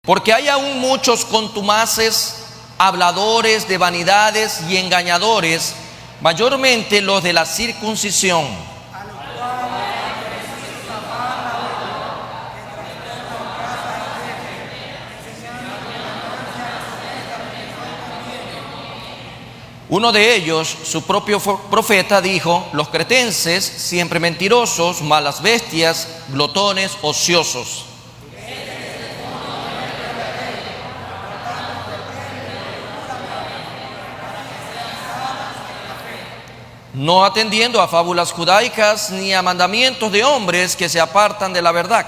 Porque hay aún muchos contumaces, habladores de vanidades y engañadores, mayormente los de la circuncisión. Uno de ellos, su propio profeta, dijo: los cretenses, siempre mentirosos, malas bestias, glotones, ociosos. No atendiendo a fábulas judaicas ni a mandamientos de hombres que se apartan de la verdad.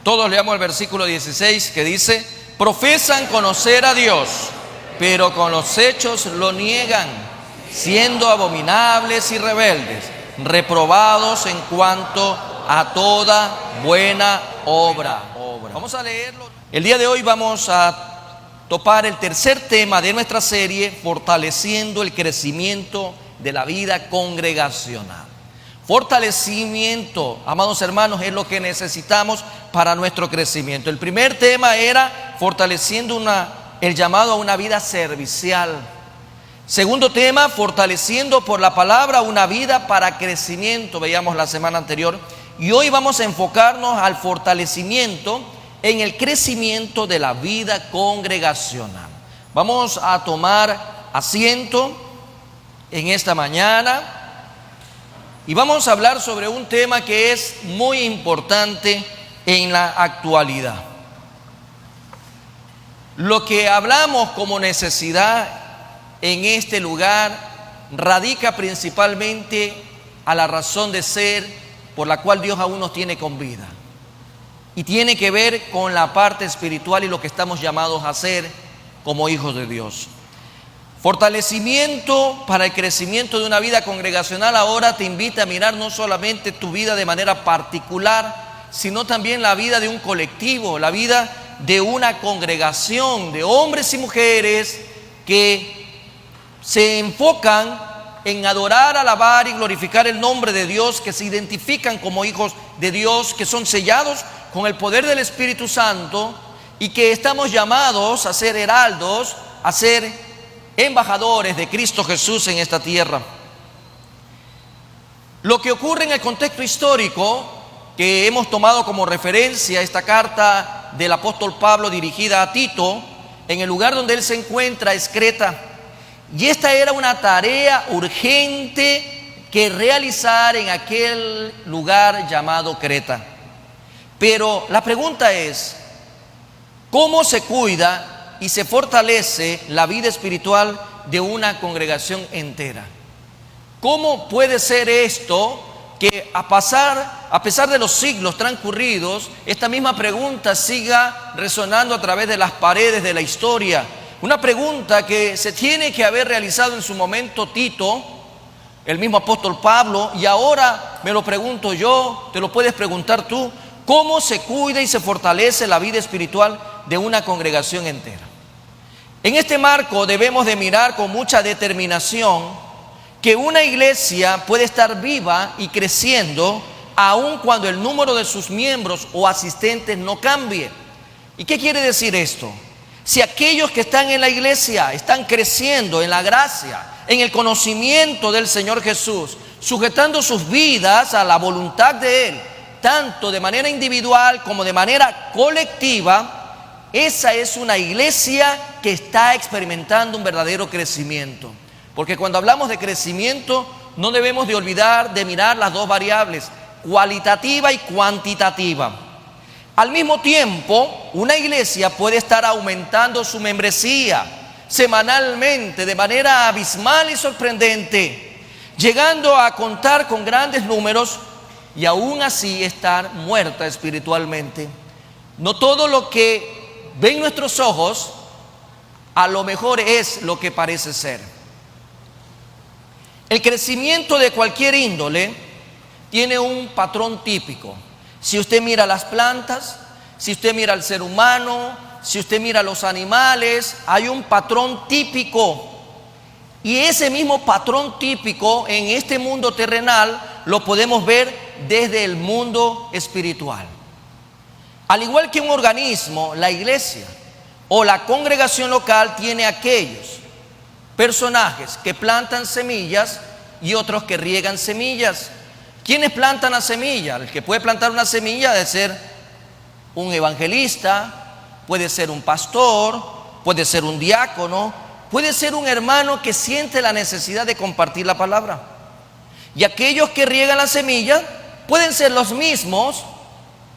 Todos leamos el versículo 16 que dice: profesan conocer a Dios, pero con los hechos lo niegan, siendo abominables y rebeldes, reprobados en cuanto a toda buena obra. Vamos a leerlo. El día de hoy vamos a topar el tercer tema de nuestra serie, fortaleciendo el crecimiento de la vida congregacional. Fortalecimiento, amados hermanos, es lo que necesitamos para nuestro crecimiento. El primer tema era fortaleciendo el llamado a una vida servicial. Segundo tema, fortaleciendo por la palabra una vida para crecimiento, veíamos la semana anterior. Y hoy vamos a enfocarnos al fortalecimiento en el crecimiento de la vida congregacional. Vamos a tomar asiento en esta mañana y vamos a hablar sobre un tema que es muy importante en la actualidad. Lo que hablamos como necesidad en este lugar radica principalmente a la razón de ser por la cual Dios aún nos tiene con vida. Y tiene que ver con la parte espiritual y lo que estamos llamados a hacer como hijos de Dios. Fortalecimiento para el crecimiento de una vida congregacional ahora te invita a mirar no solamente tu vida de manera particular, sino también la vida de un colectivo, la vida de una congregación de hombres y mujeres que se enfocan en adorar, alabar y glorificar el nombre de Dios, que se identifican como hijos de Dios, que son sellados con el poder del Espíritu Santo y que estamos llamados a ser heraldos, a ser embajadores de Cristo Jesús en esta tierra. Lo que ocurre en el contexto histórico que hemos tomado como referencia esta carta del apóstol Pablo dirigida a Tito, en el lugar donde él se encuentra es Creta. Y esta era una tarea urgente que realizar en aquel lugar llamado Creta. Pero la pregunta es, ¿cómo se cuida y se fortalece la vida espiritual de una congregación entera? ¿Cómo puede ser esto que a pesar de los siglos transcurridos, esta misma pregunta siga resonando a través de las paredes de la historia? Una pregunta que se tiene que haber realizado en su momento Tito, el mismo apóstol Pablo, y ahora me lo pregunto yo, te lo puedes preguntar tú: ¿cómo se cuida y se fortalece la vida espiritual de una congregación entera? En este marco debemos de mirar con mucha determinación que una iglesia puede estar viva y creciendo aun cuando el número de sus miembros o asistentes no cambie. ¿Y qué quiere decir esto? Si aquellos que están en la iglesia están creciendo en la gracia, en el conocimiento del Señor Jesús, sujetando sus vidas a la voluntad de Él, tanto de manera individual como de manera colectiva, esa es una iglesia que está experimentando un verdadero crecimiento. Porque cuando hablamos de crecimiento, no debemos de olvidar de mirar las dos variables, cualitativa y cuantitativa. Al mismo tiempo, una iglesia puede estar aumentando su membresía semanalmente de manera abismal y sorprendente, llegando a contar con grandes números y aún así estar muerta espiritualmente. No todo lo que ven nuestros ojos a lo mejor es lo que parece ser. El crecimiento de cualquier índole tiene un patrón típico. Si usted mira las plantas, si usted mira al ser humano, si usted mira a los animales, hay un patrón típico. Y ese mismo patrón típico en este mundo terrenal lo podemos ver desde el mundo espiritual. Al igual que un organismo, la iglesia o la congregación local tiene aquellos personajes que plantan semillas y otros que riegan semillas. ¿Quiénes plantan la semilla? El que puede plantar una semilla debe ser un evangelista, puede ser un pastor, puede ser un diácono, puede ser un hermano que siente la necesidad de compartir la palabra. Y aquellos que riegan la semilla pueden ser los mismos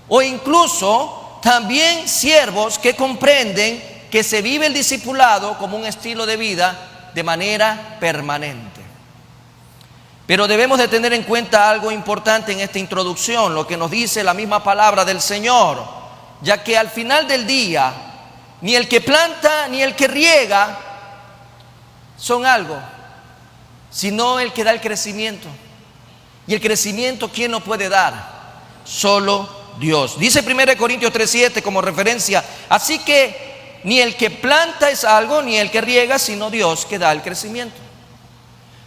o incluso también siervos que comprenden que se vive el discipulado como un estilo de vida de manera permanente. Pero debemos de tener en cuenta algo importante en esta introducción, lo que nos dice la misma palabra del Señor, ya que al final del día, ni el que planta ni el que riega son algo, sino el que da el crecimiento. Y el crecimiento, ¿quién lo puede dar? Solo Dios. Dice 1 Corintios 3:7 como referencia, así que ni el que planta es algo, ni el que riega, sino Dios que da el crecimiento.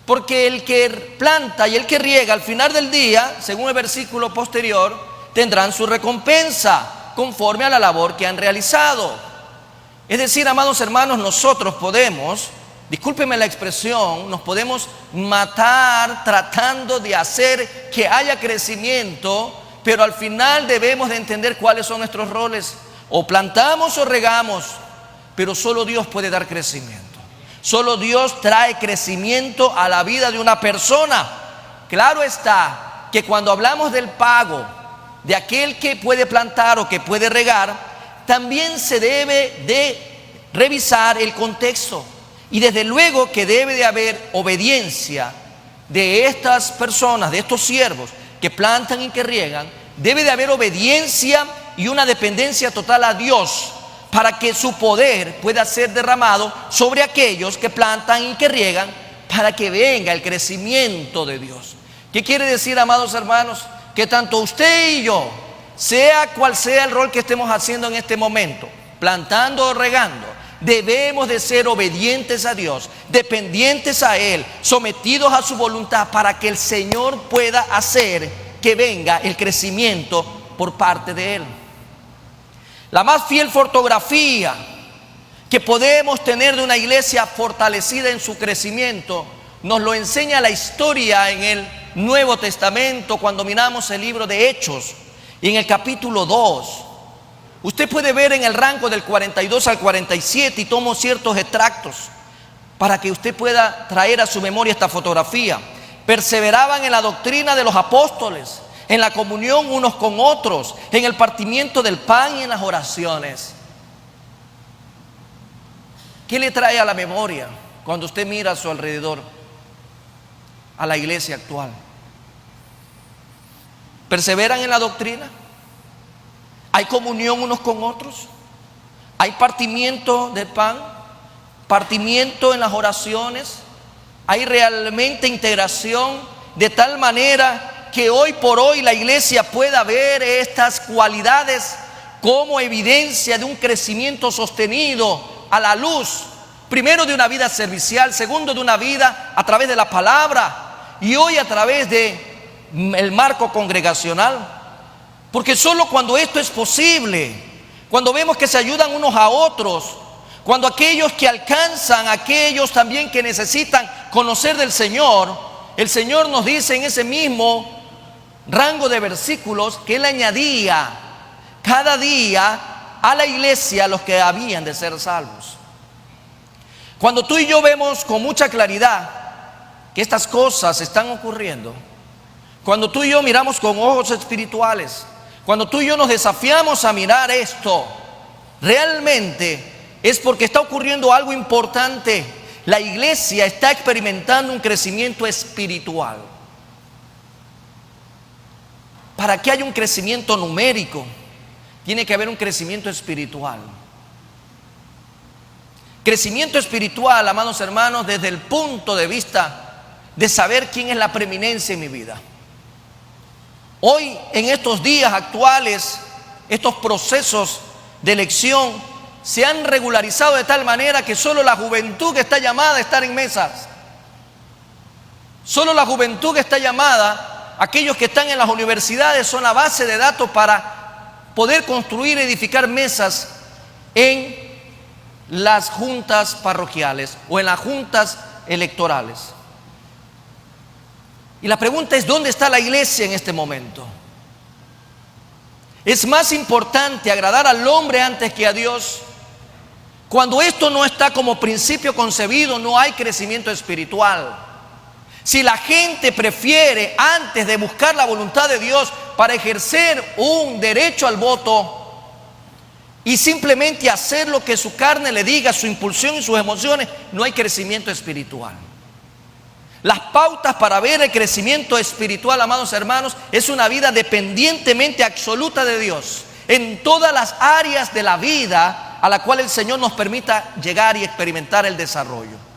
Porque el que planta y el que riega al final del día, según el versículo posterior, tendrán su recompensa conforme a la labor que han realizado. Es decir, amados hermanos, nosotros podemos, discúlpenme la expresión, nos podemos matar tratando de hacer que haya crecimiento, pero al final debemos de entender cuáles son nuestros roles. O plantamos o regamos, pero solo Dios puede dar crecimiento. Solo Dios trae crecimiento a la vida de una persona. Claro está que cuando hablamos del pago de aquel que puede plantar o que puede regar, también se debe de revisar el contexto. Y desde luego que debe de haber obediencia de estas personas, de estos siervos que plantan y que riegan. Debe de haber obediencia y una dependencia total a Dios, para que su poder pueda ser derramado sobre aquellos que plantan y que riegan, para que venga el crecimiento de Dios. ¿Qué quiere decir, amados hermanos? Que tanto usted y yo, sea cual sea el rol que estemos haciendo en este momento, plantando o regando, debemos de ser obedientes a Dios, dependientes a Él, sometidos a su voluntad, para que el Señor pueda hacer que venga el crecimiento por parte de Él. La más fiel fotografía que podemos tener de una iglesia fortalecida en su crecimiento nos lo enseña la historia en el Nuevo Testamento cuando miramos el libro de Hechos y en el capítulo 2. Usted puede ver en el rango del 42 al 47 y tomo ciertos extractos para que usted pueda traer a su memoria esta fotografía. Perseveraban en la doctrina de los apóstoles, en la comunión unos con otros, en el partimiento del pan y en las oraciones. ¿Qué le trae a la memoria cuando usted mira a su alrededor, a la iglesia actual? ¿Perseveran en la doctrina? ¿Hay comunión unos con otros? ¿Hay partimiento del pan? ¿Partimiento en las oraciones? ¿Hay realmente integración de tal manera que hoy por hoy la iglesia pueda ver estas cualidades como evidencia de un crecimiento sostenido a la luz, primero de una vida servicial, segundo de una vida a través de la palabra y hoy a través del marco congregacional? Porque solo cuando esto es posible, cuando vemos que se ayudan unos a otros, cuando aquellos que alcanzan, aquellos también que necesitan conocer del Señor, el Señor nos dice en ese mismo rango de versículos que Él añadía cada día a la iglesia los que habían de ser salvos. Cuando tú y yo vemos con mucha claridad que estas cosas están ocurriendo, cuando tú y yo miramos con ojos espirituales, cuando tú y yo nos desafiamos a mirar esto, realmente es porque está ocurriendo algo importante. La iglesia está experimentando un crecimiento espiritual. para que haya un crecimiento numérico, tiene que haber un crecimiento espiritual. Crecimiento espiritual, amados hermanos, desde el punto de vista de saber quién es la preeminencia en mi vida. Hoy, en estos días actuales, estos procesos de elección se han regularizado de tal manera que solo la juventud que está llamada a estar en mesas, solo la juventud que está llamada, aquellos que están en las universidades son la base de datos para poder construir y edificar mesas en las juntas parroquiales o en las juntas electorales. Y la pregunta es, ¿dónde está la iglesia en este momento? Es más importante agradar al hombre antes que a Dios. Cuando esto no está como principio concebido, no hay crecimiento espiritual. Si la gente prefiere, antes de buscar la voluntad de Dios para ejercer un derecho al voto, y simplemente hacer lo que su carne le diga, su impulsión y sus emociones, no hay crecimiento espiritual. Las pautas para ver el crecimiento espiritual, amados hermanos, es una vida dependientemente absoluta de Dios en todas las áreas de la vida a la cual el Señor nos permita llegar y experimentar el desarrollo.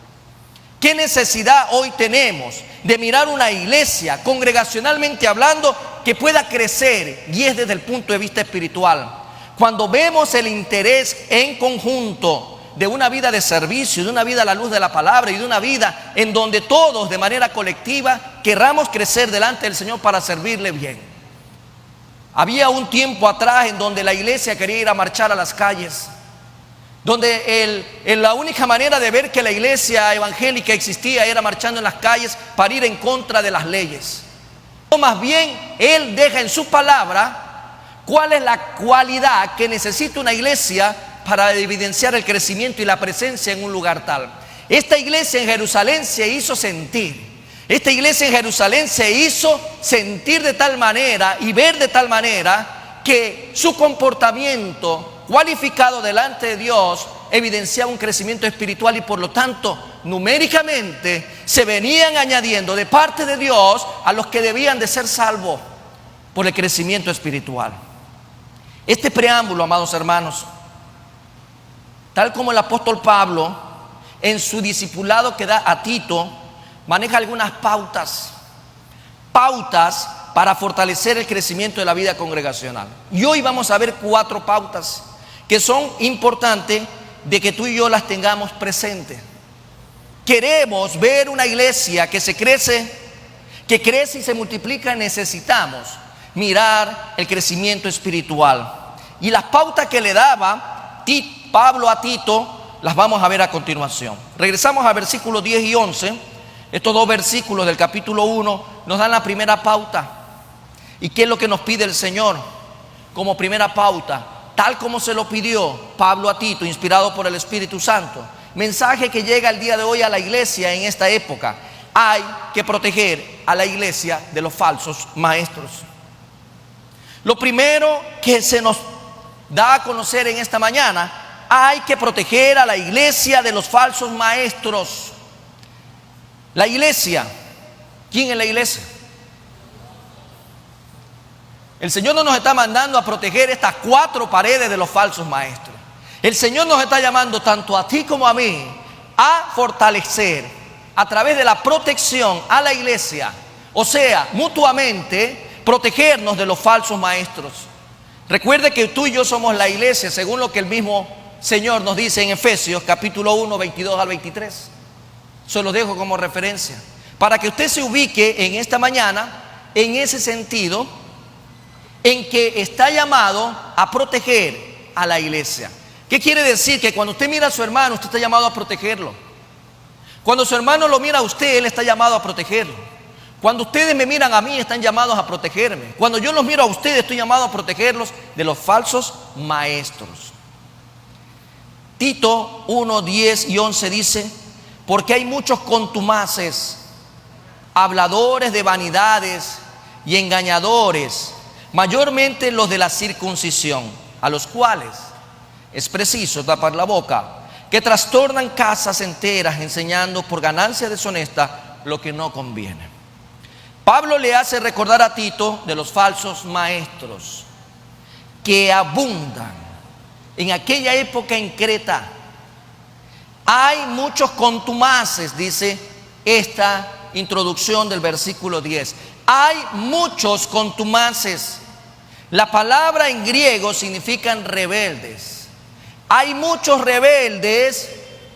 ¿Qué necesidad hoy tenemos de mirar una iglesia, congregacionalmente hablando, que pueda crecer? Y es desde el punto de vista espiritual. Cuando vemos el interés en conjunto de una vida de servicio, de una vida a la luz de la palabra y de una vida en donde todos de manera colectiva querramos crecer delante del Señor para servirle bien. Había un tiempo atrás en donde la iglesia quería ir a marchar a las calles, donde la única manera de ver que la iglesia evangélica existía era marchando en las calles para ir en contra de las leyes. O más bien, Él deja en su palabra cuál es la cualidad que necesita una iglesia para evidenciar el crecimiento y la presencia en un lugar tal. Esta iglesia en Jerusalén se hizo sentir. Esta iglesia en Jerusalén se hizo sentir de tal manera y ver de tal manera que su comportamiento cualificado delante de Dios evidenciaba un crecimiento espiritual y por lo tanto numéricamente se venían añadiendo de parte de Dios a los que debían de ser salvos por el crecimiento espiritual. Este preámbulo, amados hermanos, tal como el apóstol Pablo en su discipulado que da a Tito, maneja algunas pautas para fortalecer el crecimiento de la vida congregacional. Y hoy vamos a ver 4 pautas que son importantes de que tú y yo las tengamos presentes. Queremos ver una iglesia que crece y se multiplica. Necesitamos mirar el crecimiento espiritual. Y las pautas que le daba Pablo a Tito las vamos a ver a continuación. Regresamos a versículos 10 y 11. Estos 2 versículos del capítulo 1 nos dan la primera pauta. ¿Y qué es lo que nos pide el Señor como primera pauta? Tal como se lo pidió Pablo a Tito, inspirado por el Espíritu Santo. Mensaje que llega el día de hoy a la iglesia en esta época. Hay que proteger a la iglesia de los falsos maestros. Lo primero que se nos da a conocer en esta mañana: hay que proteger a la iglesia de los falsos maestros. La iglesia, ¿quién es la iglesia? El Señor no nos está mandando a proteger estas 4 paredes de los falsos maestros. El Señor nos está llamando tanto a ti como a mí a fortalecer a través de la protección a la iglesia, o sea, mutuamente protegernos de los falsos maestros. Recuerde que tú y yo somos la iglesia, según lo que el mismo Señor nos dice en Efesios capítulo 1, 22 al 23. Se los dejo como referencia, para que usted se ubique en esta mañana en ese sentido, en que está llamado a proteger a la iglesia. ¿Qué quiere decir? Que cuando usted mira a su hermano, usted está llamado a protegerlo. Cuando su hermano lo mira a usted, él está llamado a protegerlo. Cuando ustedes me miran a mí, están llamados a protegerme. Cuando yo los miro a ustedes, estoy llamado a protegerlos de los falsos maestros. Tito 1, 10 y 11 dice: porque hay muchos contumaces, habladores de vanidades y engañadores, mayormente los de la circuncisión, a los cuales es preciso tapar la boca, que trastornan casas enteras, enseñando por ganancia deshonesta lo que no conviene. Pablo le hace recordar a Tito de los falsos maestros que abundan en aquella época en Creta. Hay muchos contumaces, dice esta introducción del versículo 10. Hay muchos contumaces. La palabra en griego significan rebeldes. Hay muchos rebeldes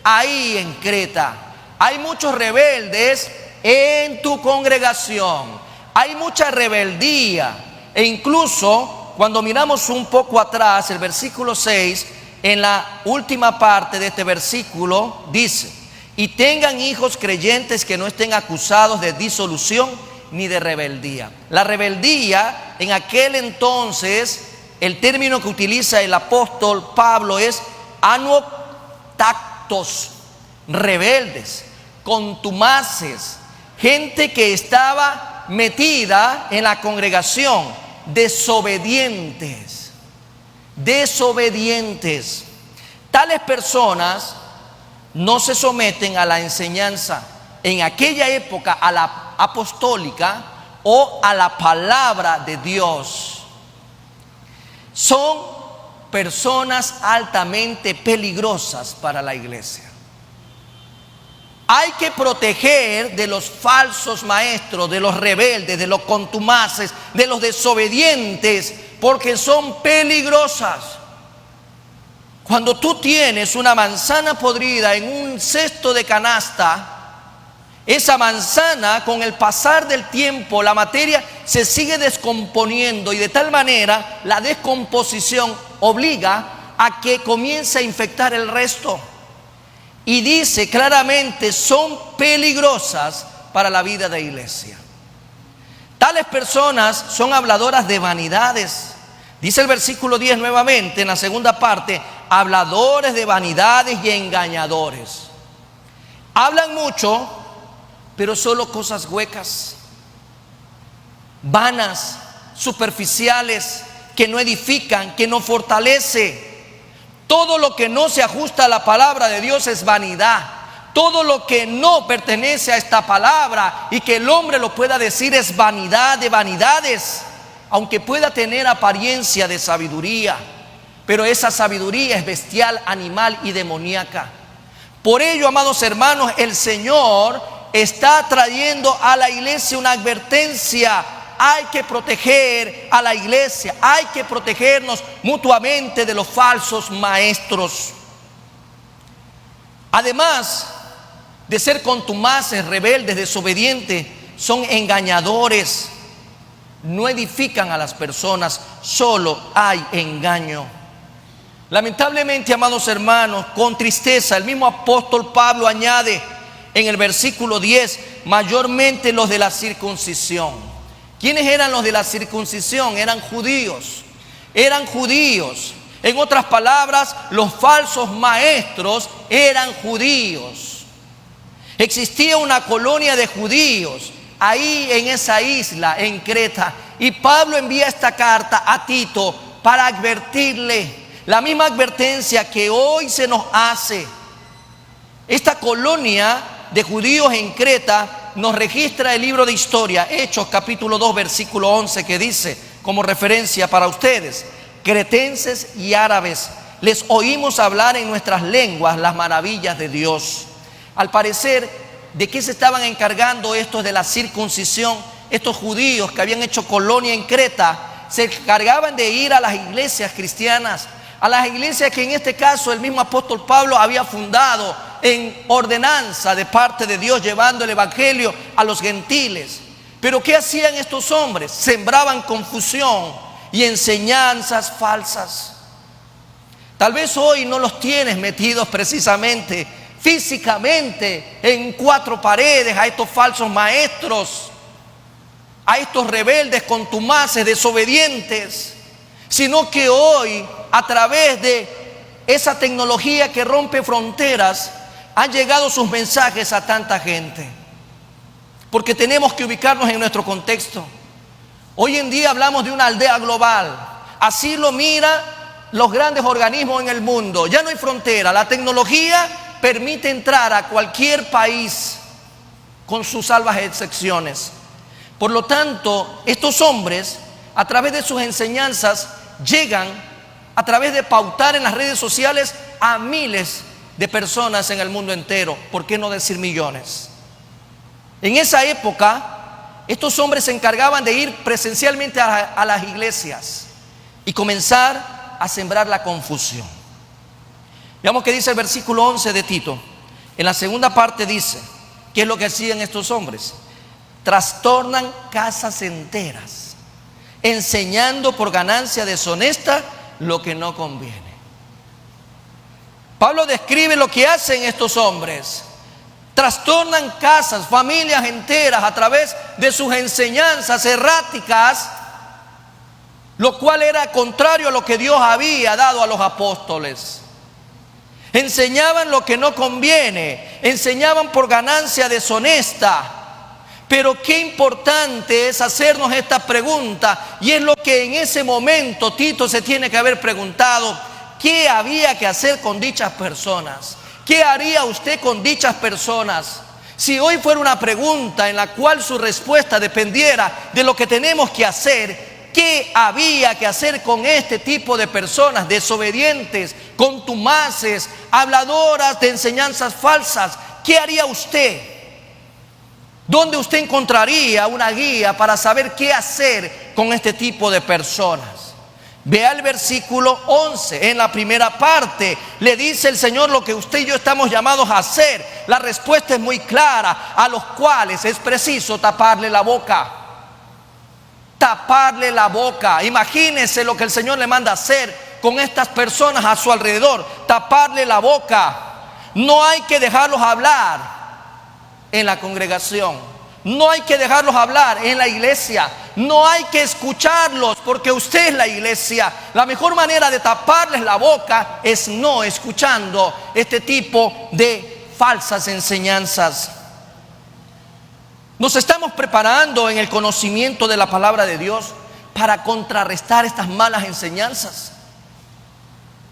ahí en Creta. Hay muchos rebeldes en tu congregación. Hay mucha rebeldía. E incluso cuando miramos un poco atrás, el versículo 6, en la última parte de este versículo dice: y tengan hijos creyentes que no estén acusados de disolución ni de rebeldía. La rebeldía en aquel entonces, el término que utiliza el apóstol Pablo es anotactos, rebeldes, contumaces, gente que estaba metida en la congregación, desobedientes. Tales personas no se someten a la enseñanza en aquella época, a la apostólica o a la palabra de Dios. Son personas altamente peligrosas para la iglesia. Hay que proteger de los falsos maestros, de los rebeldes, de los contumaces, de los desobedientes, porque son peligrosas. Cuando tú tienes una manzana podrida en un cesto de canasta, esa manzana, con el pasar del tiempo, la materia se sigue descomponiendo, y de tal manera la descomposición obliga a que comience a infectar el resto. Y dice claramente, son peligrosas para la vida de iglesia. Tales personas son habladoras de vanidades. Dice el versículo 10 nuevamente, en la segunda parte: habladores de vanidades y engañadores. Hablan mucho, pero solo cosas huecas, vanas, superficiales, que no edifican, que no fortalece. Todo lo que no se ajusta a la palabra de Dios es vanidad. Todo lo que no pertenece a esta palabra y que el hombre lo pueda decir es vanidad de vanidades, aunque pueda tener apariencia de sabiduría, pero esa sabiduría es bestial, animal y demoníaca. Por ello, amados hermanos, el Señor está trayendo a la iglesia una advertencia. Hay que proteger a la iglesia, hay que protegernos mutuamente de los falsos maestros. Además de ser contumaces, rebeldes, desobedientes, son engañadores. No edifican a las personas, solo hay engaño. Lamentablemente, amados hermanos, con tristeza, el mismo apóstol Pablo añade en el versículo 10, mayormente los de la circuncisión. ¿Quiénes eran los de la circuncisión? Eran judíos. En otras palabras, los falsos maestros eran judíos. Existía una colonia de judíos ahí en esa isla, en Creta. Y Pablo envía esta carta a Tito para advertirle la misma advertencia que hoy se nos hace. Esta colonia de judíos en Creta nos registra el libro de historia, Hechos capítulo 2 versículo 11, que dice, como referencia para ustedes: cretenses y árabes, les oímos hablar en nuestras lenguas las maravillas de Dios. Al parecer, ¿de qué se estaban encargando estos de la circuncisión? Estos judíos que habían hecho colonia en Creta se encargaban de ir a las iglesias cristianas, a las iglesias que en este caso el mismo apóstol Pablo había fundado en ordenanza de parte de Dios, llevando el evangelio a los gentiles. Pero ¿qué hacían estos hombres? Sembraban confusión y enseñanzas falsas. Tal vez hoy no los tienes metidos precisamente físicamente en cuatro paredes a estos falsos maestros, a estos rebeldes, contumaces, desobedientes, sino que hoy, a través de esa tecnología que rompe fronteras, han llegado sus mensajes a tanta gente. Porque tenemos que ubicarnos en nuestro contexto. Hoy en día hablamos de una aldea global. Así lo mira los grandes organismos en el mundo. Ya no hay frontera. La tecnología permite entrar a cualquier país, con sus salvas excepciones. Por lo tanto, estos hombres, a través de sus enseñanzas, llegan a través de pautar en las redes sociales a miles de personas en el mundo entero, ¿por qué no decir millones? En esa época, estos hombres se encargaban de ir presencialmente a las iglesias y comenzar a sembrar la confusión. Veamos qué dice el versículo 11 de Tito. En la segunda parte dice, ¿qué es lo que hacían estos hombres? Trastornan casas enteras, enseñando por ganancia deshonesta lo que no conviene. Pablo describe lo que hacen estos hombres. Trastornan casas, familias enteras a través de sus enseñanzas erráticas, lo cual era contrario a lo que Dios había dado a los apóstoles. Enseñaban lo que no conviene, enseñaban por ganancia deshonesta. Pero qué importante es hacernos esta pregunta, y es lo que en ese momento Tito se tiene que haber preguntado: ¿qué había que hacer con dichas personas? ¿Qué haría usted con dichas personas? Si hoy fuera una pregunta en la cual su respuesta dependiera de lo que tenemos que hacer, ¿qué había que hacer con este tipo de personas desobedientes, contumaces, habladoras de enseñanzas falsas? ¿Qué haría usted? ¿Dónde usted encontraría una guía para saber qué hacer con este tipo de personas? Vea el versículo 11, en la primera parte le dice el Señor lo que usted y yo estamos llamados a hacer. La respuesta es muy clara: a los cuales es preciso taparle la boca. Taparle la boca. Imagínese lo que el Señor le manda hacer con estas personas a su alrededor: taparle la boca. No hay que dejarlos hablar en la congregación. No hay que dejarlos hablar en la iglesia. No hay que escucharlos, porque usted es la iglesia. La mejor manera de taparles la boca es no escuchando este tipo de falsas enseñanzas. Nos estamos preparando en el conocimiento de la palabra de Dios para contrarrestar estas malas enseñanzas.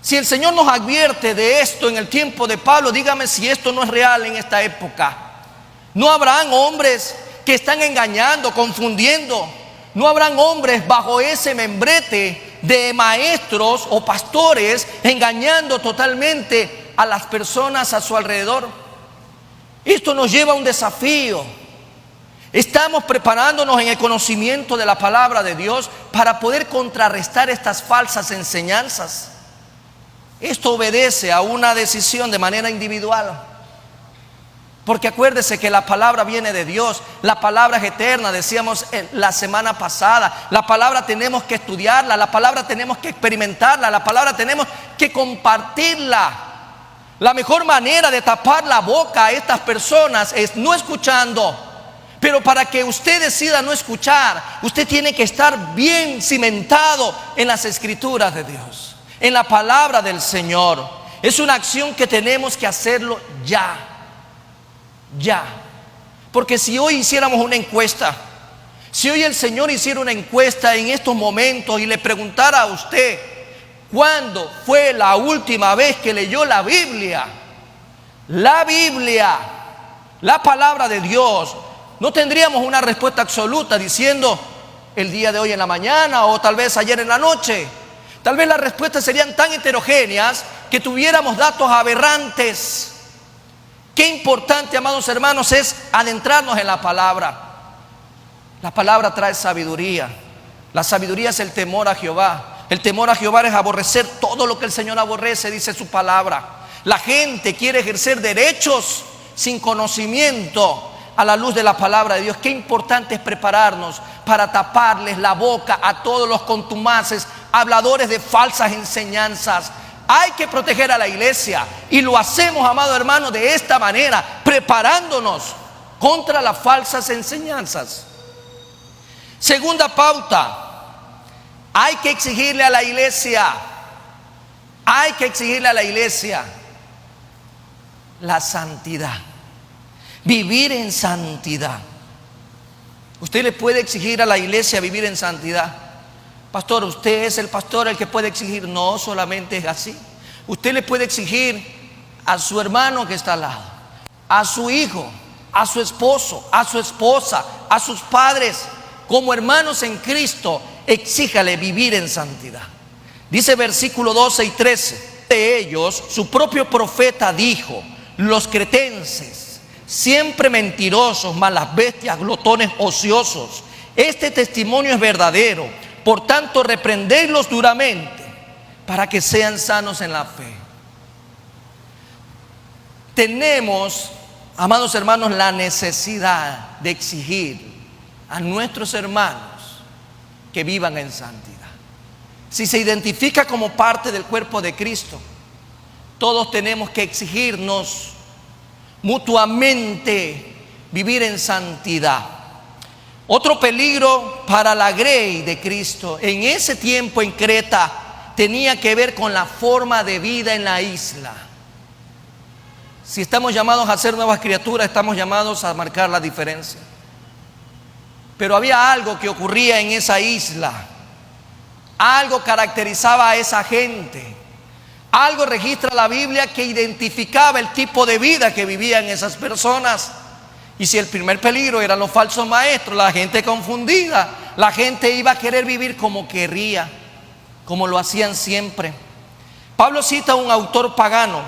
Si el Señor nos advierte de esto en el tiempo de Pablo, dígame si esto no es real en esta época. No habrán hombres que están engañando, confundiendo. No habrán hombres bajo ese membrete de maestros o pastores engañando totalmente a las personas a su alrededor. Esto nos lleva a un desafío. Estamos preparándonos en el conocimiento de la palabra de Dios para poder contrarrestar estas falsas enseñanzas. Esto obedece a una decisión de manera individual. Porque acuérdese que la palabra viene de Dios, la palabra es eterna, decíamos la semana pasada. La palabra tenemos que estudiarla, la palabra tenemos que experimentarla, la palabra tenemos que compartirla. La mejor manera de tapar la boca a estas personas es no escuchando. Pero para que usted decida no escuchar, usted tiene que estar bien cimentado en las escrituras de Dios, en la palabra del Señor. Es una acción que tenemos que hacerlo ya. Porque si hoy hiciéramos una encuesta, si hoy el Señor hiciera una encuesta en estos momentos y le preguntara a usted cuándo fue la última vez que leyó la Biblia, la palabra de Dios, no tendríamos una respuesta absoluta diciendo el día de hoy en la mañana o tal vez ayer en la noche. Tal vez las respuestas serían tan heterogéneas que tuviéramos datos aberrantes. Qué importante, amados hermanos, es adentrarnos en la palabra. La palabra trae sabiduría. La sabiduría es el temor a Jehová. El temor a Jehová es aborrecer todo lo que el Señor aborrece, dice su palabra. La gente quiere ejercer derechos sin conocimiento a la luz de la palabra de Dios. Qué importante es prepararnos para taparles la boca a todos los contumaces, habladores de falsas enseñanzas. Hay que proteger a la iglesia y lo hacemos, amado hermano, de esta manera, preparándonos contra las falsas enseñanzas. Segunda pauta: hay que exigirle a la iglesia, la santidad, vivir en santidad. Usted le puede exigir a la iglesia vivir en santidad. Pastor, usted es el pastor el que puede exigir. No, solamente es así. Usted le puede exigir a su hermano que está al lado, a su hijo, a su esposo, a su esposa, a sus padres, como hermanos en Cristo, exíjale vivir en santidad. Dice versículo 12 y 13, de ellos su propio profeta dijo: los cretenses, siempre mentirosos, malas bestias, glotones ociosos. Este testimonio es verdadero, por tanto reprendedlos duramente, para que sean sanos en la fe. Tenemos, amados hermanos, la necesidad de exigir a nuestros hermanos que vivan en santidad. Si se identifica como parte del cuerpo de Cristo, todos tenemos que exigirnos mutuamente vivir en santidad. Otro peligro para la grey de Cristo en ese tiempo en Creta tenía que ver con la forma de vida en la isla. Si estamos llamados a ser nuevas criaturas, estamos llamados a marcar la diferencia. Pero había algo que ocurría en esa isla. Algo caracterizaba a esa gente. Algo registra la Biblia que identificaba el tipo de vida que vivían esas personas. Y si el primer peligro eran los falsos maestros, la gente confundida, la gente iba a querer vivir como querría, como lo hacían siempre. Pablo cita a un autor pagano,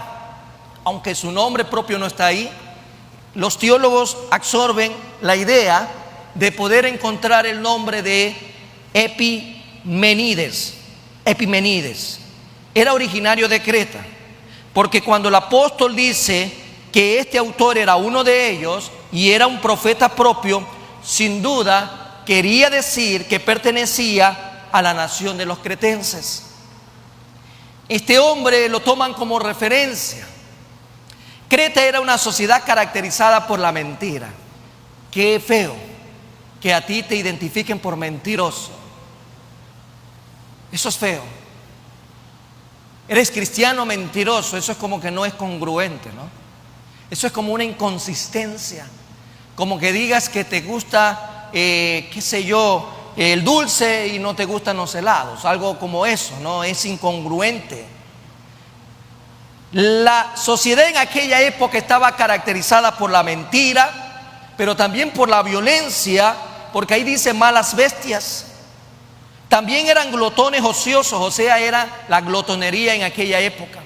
aunque su nombre propio no está ahí. Los teólogos absorben la idea de poder encontrar el nombre de Epimenides. Era originario de Creta, porque cuando el apóstol dice que este autor era uno de ellos y era un profeta propio, sin duda quería decir que pertenecía a la nación de los cretenses. Este hombre lo toman como referencia. Creta era una sociedad caracterizada por la mentira. Qué feo que a ti te identifiquen por mentiroso. Eso es feo. Eres cristiano mentiroso, eso es como que no es congruente, ¿no? Eso es como una inconsistencia. Como que digas que te gusta, qué sé yo, el dulce y no te gustan los helados. Algo como eso, ¿no? Es incongruente. La sociedad en aquella época estaba caracterizada por la mentira, pero también por la violencia, porque ahí dice malas bestias. También eran glotones ociosos, o sea, era la glotonería en aquella época.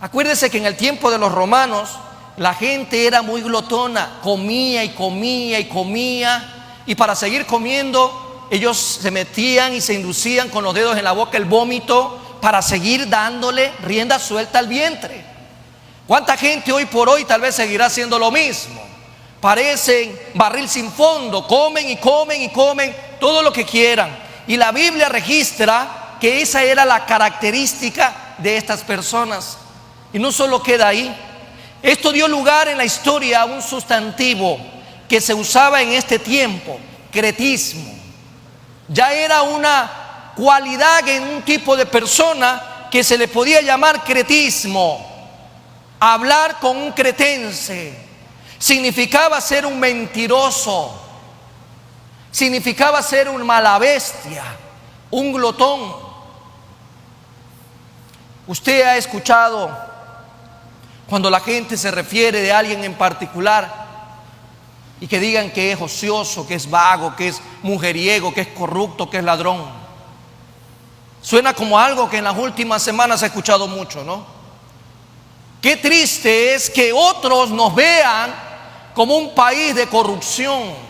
Acuérdense que en el tiempo de los romanos la gente era muy glotona, comía y comía y comía, y para seguir comiendo ellos se metían y se inducían con los dedos en la boca el vómito para seguir dándole rienda suelta al vientre. ¿Cuánta gente hoy por hoy tal vez seguirá haciendo lo mismo? Parecen barril sin fondo, comen y comen y comen todo lo que quieran. Y la Biblia registra que esa era la característica de estas personas. Y no solo queda ahí. Esto dio lugar en la historia a un sustantivo que se usaba en este tiempo: cretismo. Ya era una cualidad en un tipo de persona que se le podía llamar cretismo. Hablar con un cretense significaba ser un mentiroso. Significaba ser un mala bestia, un glotón. Usted ha escuchado cuando la gente se refiere de alguien en particular y que digan que es ocioso, que es vago, que es mujeriego, que es corrupto, que es ladrón. Suena como algo que en las últimas semanas he escuchado mucho, ¿no? Qué triste es que otros nos vean como un país de corrupción.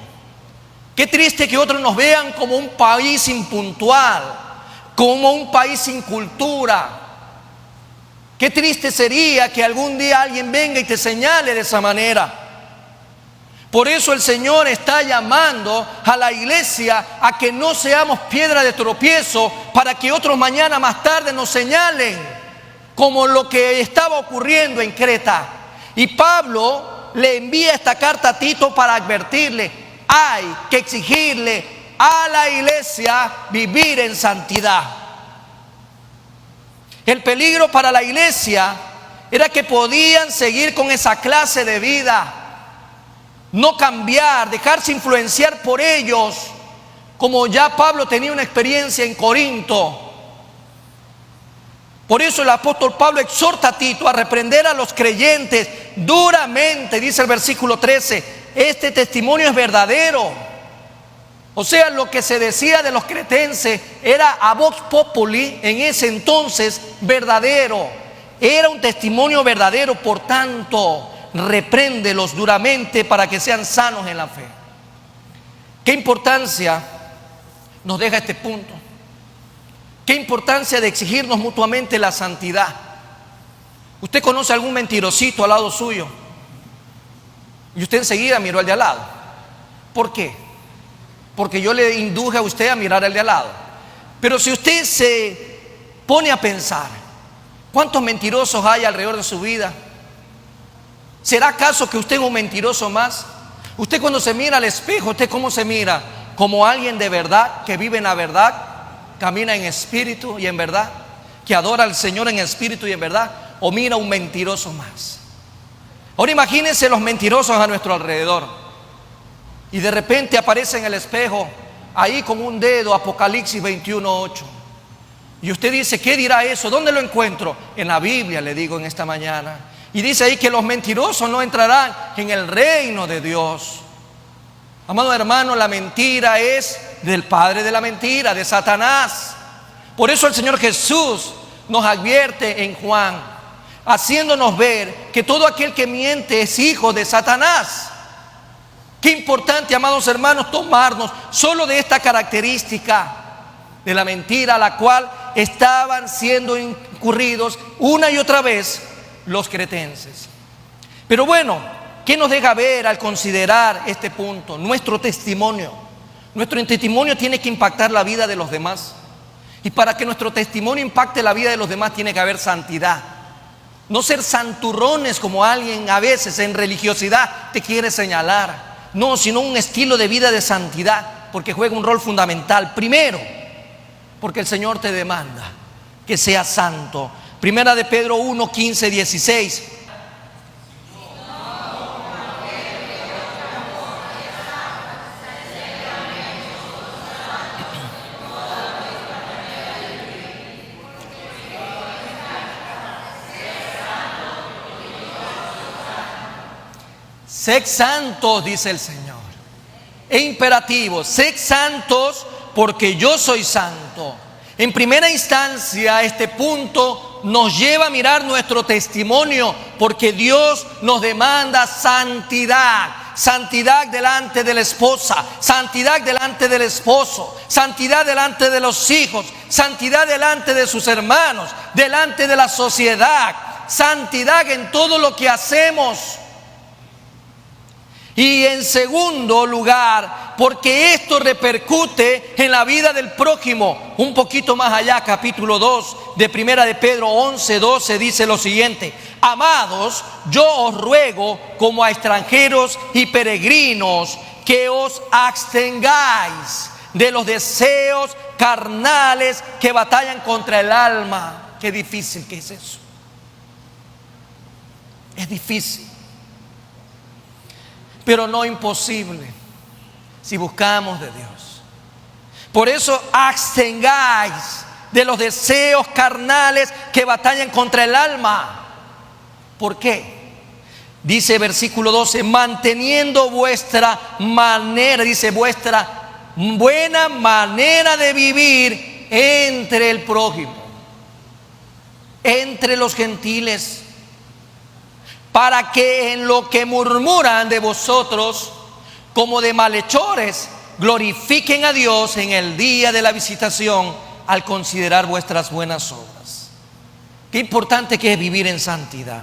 Qué triste que otros nos vean como un país impuntual, como un país sin cultura. Qué triste sería que algún día alguien venga y te señale de esa manera. Por eso el Señor está llamando a la iglesia a que no seamos piedra de tropiezo para que otros mañana más tarde nos señalen, como lo que estaba ocurriendo en Creta. Y Pablo le envía esta carta a Tito para advertirle: hay que exigirle a la iglesia vivir en santidad. El peligro para la iglesia era que podían seguir con esa clase de vida, no cambiar, dejarse influenciar por ellos, como ya Pablo tenía una experiencia en Corinto. Por eso el apóstol Pablo exhorta a Tito a reprender a los creyentes duramente. Dice el versículo 13: este testimonio es verdadero. O sea, lo que se decía de los cretenses era a vox populi en ese entonces verdadero. Era un testimonio verdadero, por tanto, repréndelos duramente para que sean sanos en la fe. ¿Qué importancia nos deja este punto? ¿Qué importancia de exigirnos mutuamente la santidad? ¿Usted conoce algún mentirosito al lado suyo? Y usted enseguida miró al de al lado. ¿Por qué? Porque yo le induje a usted a mirar al de al lado. Pero si usted se pone a pensar, ¿cuántos mentirosos hay alrededor de su vida? ¿Será acaso que usted es un mentiroso más? Usted cuando se mira al espejo, ¿usted cómo se mira? ¿Como alguien de verdad, que vive en la verdad, camina en espíritu y en verdad, que adora al Señor en espíritu y en verdad? ¿O mira un mentiroso más? Ahora imagínense los mentirosos a nuestro alrededor y de repente aparece en el espejo ahí con un dedo Apocalipsis 21:8 y usted dice, ¿qué dirá eso? ¿Dónde lo encuentro? En la Biblia, le digo en esta mañana. Y dice ahí que los mentirosos no entrarán en el reino de Dios. Amado hermano, la mentira es del padre de la mentira, de Satanás. Por eso el Señor Jesús nos advierte en Juan, haciéndonos ver que todo aquel que miente es hijo de Satanás. Qué importante, amados hermanos, tomarnos solo de esta característica de la mentira, a la cual estaban siendo incurridos una y otra vez los cretenses. Pero bueno, ¿qué nos deja ver al considerar este punto? Nuestro testimonio. Nuestro testimonio tiene que impactar la vida de los demás. Y para que nuestro testimonio impacte la vida de los demás tiene que haber santidad. No ser santurrones como alguien a veces en religiosidad te quiere señalar. No, sino un estilo de vida de santidad, porque juega un rol fundamental. Primero, porque el Señor te demanda que seas santo. Primera de Pedro 1:15-16. Sed santos, dice el Señor. Es imperativo, sed santos porque yo soy santo. En primera instancia, este punto nos lleva a mirar nuestro testimonio, porque Dios nos demanda santidad. Santidad delante de la esposa, santidad delante del esposo, santidad delante de los hijos, santidad delante de sus hermanos, delante de la sociedad, santidad en todo lo que hacemos. Y en segundo lugar, porque esto repercute en la vida del prójimo. Un poquito más allá, capítulo 2 de Primera de Pedro 11:12 dice lo siguiente: amados, yo os ruego como a extranjeros y peregrinos que os abstengáis de los deseos carnales que batallan contra el alma. Qué difícil que es eso. Es difícil, pero no imposible si buscamos de Dios. Por eso abstengáis de los deseos carnales que batallan contra el alma. ¿Por qué? Dice versículo 12, manteniendo vuestra manera, dice vuestra buena manera de vivir entre el prójimo, entre los gentiles, para que en lo que murmuran de vosotros como de malhechores glorifiquen a Dios en el día de la visitación al considerar vuestras buenas obras. Qué importante que es vivir en santidad.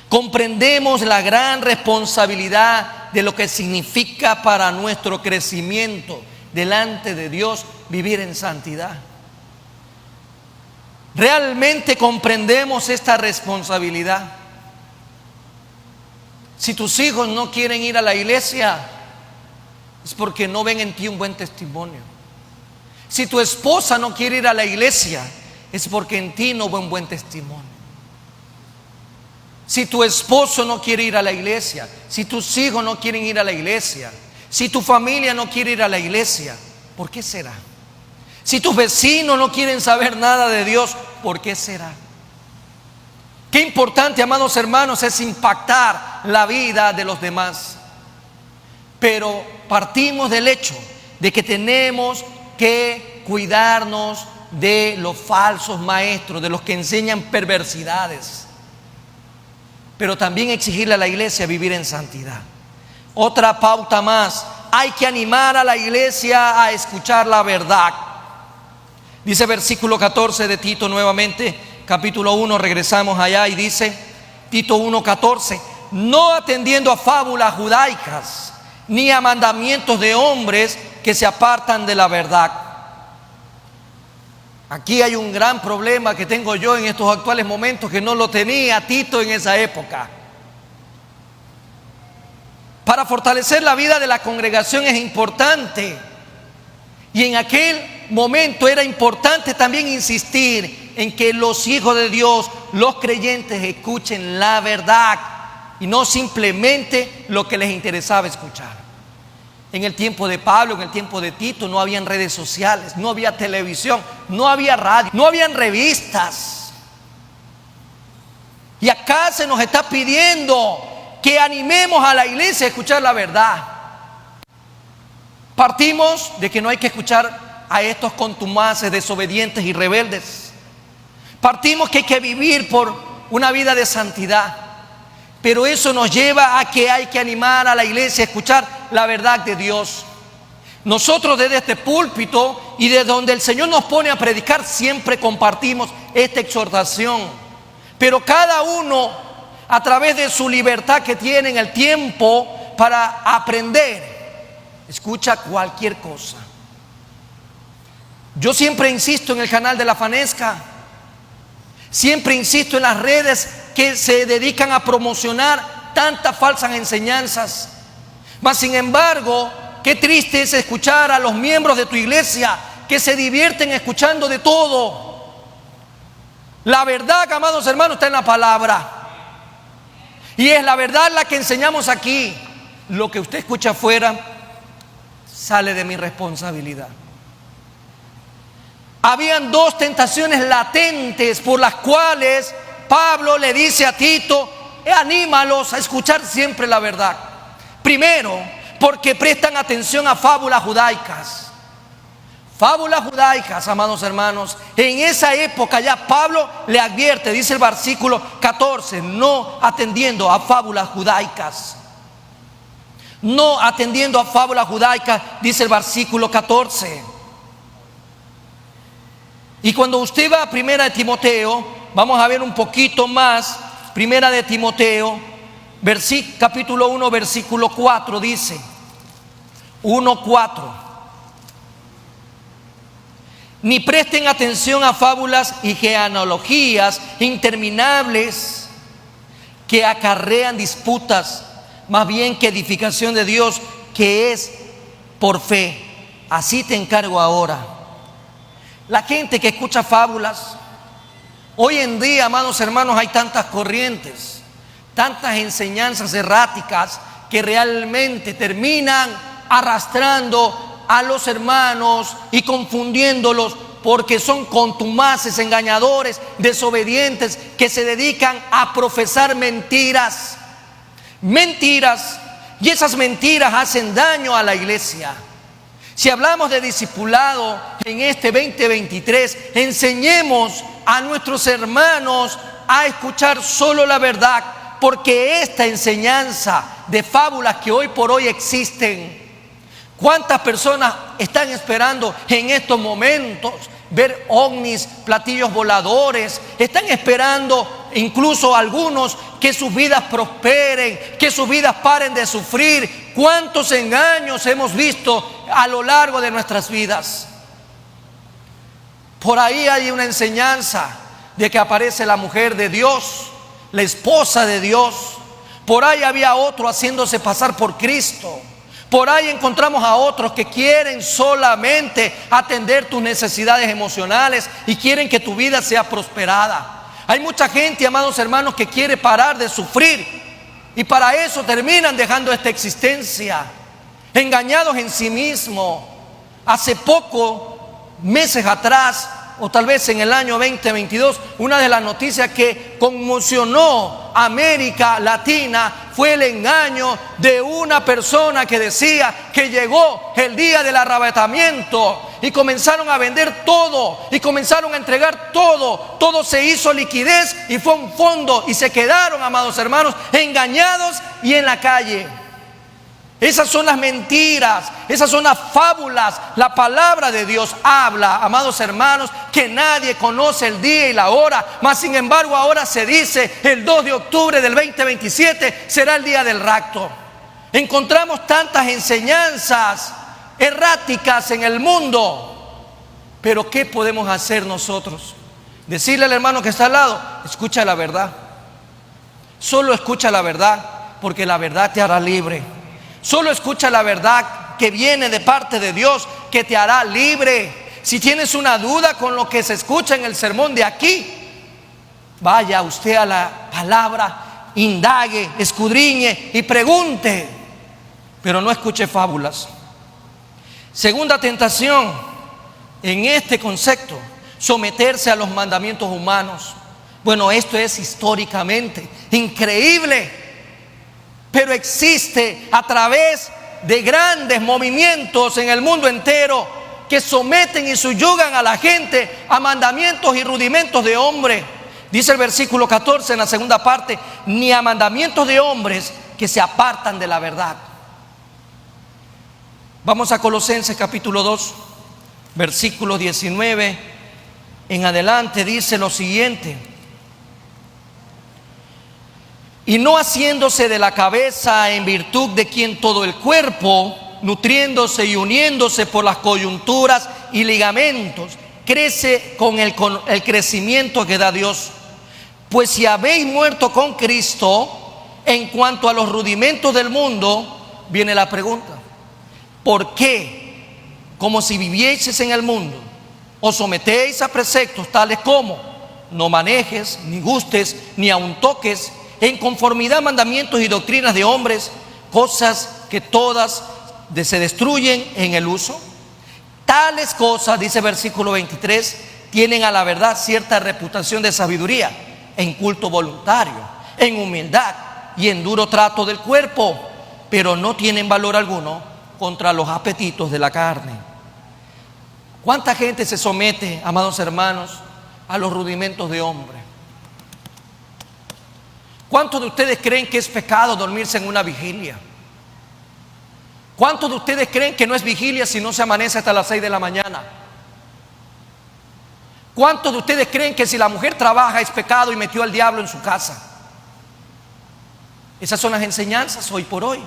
Comprendemos la gran responsabilidad de lo que significa para nuestro crecimiento delante de Dios vivir en santidad. ¿Realmente comprendemos esta responsabilidad? Si tus hijos no quieren ir a la iglesia, es porque no ven en ti un buen testimonio. Si tu esposa no quiere ir a la iglesia, es porque en ti no ve un buen testimonio. Si tu esposo no quiere ir a la iglesia, si tus hijos no quieren ir a la iglesia, si tu familia no quiere ir a la iglesia, ¿por qué será? Si tus vecinos no quieren saber nada de Dios, ¿por qué será? Qué importante, amados hermanos, es impactar la vida de los demás. Pero partimos del hecho de que tenemos que cuidarnos de los falsos maestros, de los que enseñan perversidades, pero también exigirle a la iglesia vivir en santidad. Otra pauta más: hay que animar a la iglesia a escuchar la verdad. Dice versículo 14 de Tito nuevamente, capítulo 1, regresamos allá y dice Tito 1:14: no atendiendo a fábulas judaicas, ni a mandamientos de hombres que se apartan de la verdad. Aquí hay un gran problema que tengo yo en estos actuales momentos, que no lo tenía Tito en esa época. Para fortalecer la vida de la congregación es importante, y en aquel momento era importante también insistir en que los hijos de Dios, los creyentes, escuchen la verdad y no simplemente lo que les interesaba escuchar. En el tiempo de Pablo, en el tiempo de Tito, no habían redes sociales, no había televisión, no había radio, no habían revistas. Y acá se nos está pidiendo que animemos a la iglesia a escuchar la verdad. Partimos de que no hay que escuchar a estos contumaces, desobedientes y rebeldes. Partimos que hay que vivir por una vida de santidad. Pero eso nos lleva a que hay que animar a la iglesia a escuchar la verdad de Dios. Nosotros desde este púlpito y desde donde el Señor nos pone a predicar, siempre compartimos esta exhortación. Pero cada uno, a través de su libertad que tiene en el tiempo para aprender, escucha cualquier cosa. Yo siempre insisto en el canal de la Fanesca, siempre insisto en las redes que se dedican a promocionar tantas falsas enseñanzas. Mas sin embargo, qué triste es escuchar a los miembros de tu iglesia que se divierten escuchando de todo. La verdad, amados hermanos, está en la palabra, y es la verdad la que enseñamos aquí. Lo que usted escucha afuera sale de mi responsabilidad. Habían dos tentaciones latentes por las cuales Pablo le dice a Tito: anímalos a escuchar siempre la verdad. Primero, porque prestan atención a fábulas judaicas. Fábulas judaicas, amados hermanos. En esa época ya Pablo le advierte, dice el versículo 14, no atendiendo a fábulas judaicas. No atendiendo a fábulas judaicas, dice el versículo 14. Y cuando usted va a Primera de Timoteo, vamos a ver un poquito más. Primera de Timoteo, capítulo 1, versículo 4, dice 1:4: ni presten atención a fábulas y genealogías interminables que acarrean disputas, más bien que edificación de Dios, que es por fe. Así te encargo ahora. La gente que escucha fábulas, hoy en día, amados hermanos, hay tantas corrientes, tantas enseñanzas erráticas que realmente terminan arrastrando a los hermanos y confundiéndolos, porque son contumaces, engañadores, desobedientes, que se dedican a profesar mentiras. Mentiras, y esas mentiras hacen daño a la iglesia. Si hablamos de discipulado en este 2023, enseñemos a nuestros hermanos a escuchar solo la verdad, porque esta enseñanza de fábulas que hoy por hoy existen, ¿cuántas personas están esperando en estos momentos ver ovnis, platillos voladores? Están esperando, incluso algunos, que sus vidas prosperen, que sus vidas paren de sufrir. ¿Cuántos engaños hemos visto a lo largo de nuestras vidas? Por ahí hay una enseñanza de que aparece la mujer de Dios, la esposa de Dios. Por ahí había otro haciéndose pasar por Cristo. Por ahí encontramos a otros que quieren solamente atender tus necesidades emocionales y quieren que tu vida sea prosperada. Hay mucha gente, amados hermanos, que quiere parar de sufrir, y para eso terminan dejando esta existencia, engañados en sí mismos. Hace poco, meses atrás, o tal vez en el año 2022, una de las noticias que conmocionó América Latina fue el engaño de una persona que decía que llegó el día del arrebatamiento y comenzaron a vender todo y comenzaron a entregar todo. Todo se hizo liquidez y fue un fondo y se quedaron, amados hermanos, engañados y en la calle. Esas son las mentiras, esas son las fábulas. La palabra de Dios habla, amados hermanos, que nadie conoce el día y la hora. Mas sin embargo ahora se dice el 2 de octubre del 2027 será el día del rapto. Encontramos tantas enseñanzas erráticas en el mundo. Pero ¿qué podemos hacer nosotros? Decirle al hermano que está al lado: escucha la verdad. Solo escucha la verdad, porque la verdad te hará libre. Solo escucha la verdad que viene de parte de Dios, que te hará libre. Si tienes una duda con lo que se escucha en el sermón de aquí, vaya usted a la palabra, indague, escudriñe y pregunte, pero no escuche fábulas. Segunda tentación en este concepto: someterse a los mandamientos humanos. Bueno, esto es históricamente increíble, pero existe a través de grandes movimientos en el mundo entero que someten y subyugan a la gente a mandamientos y rudimentos de hombre. Dice el versículo 14 en la segunda parte: ni a mandamientos de hombres que se apartan de la verdad. Vamos a Colosenses capítulo 2, versículo 19 en adelante. Dice lo siguiente: y no haciéndose de la cabeza, en virtud de quien todo el cuerpo, nutriéndose y uniéndose por las coyunturas y ligamentos, crece con el crecimiento que da Dios. Pues si habéis muerto con Cristo en cuanto a los rudimentos del mundo, viene la pregunta: ¿por qué, como si vivieseis en el mundo, os sometéis a preceptos tales como no manejes, ni gustes, ni aun toques, en conformidad a mandamientos y doctrinas de hombres, cosas que todas se destruyen en el uso? Tales cosas, dice versículo 23, tienen a la verdad cierta reputación de sabiduría, en culto voluntario, en humildad y en duro trato del cuerpo, pero no tienen valor alguno contra los apetitos de la carne. ¿Cuánta gente se somete, amados hermanos, a los rudimentos de hombre? ¿Cuántos de ustedes creen que es pecado dormirse en una vigilia? ¿Cuántos de ustedes creen que no es vigilia si no se amanece hasta las 6 de la mañana? ¿Cuántos de ustedes creen que si la mujer trabaja es pecado y metió al diablo en su casa? Esas son las enseñanzas hoy por hoy.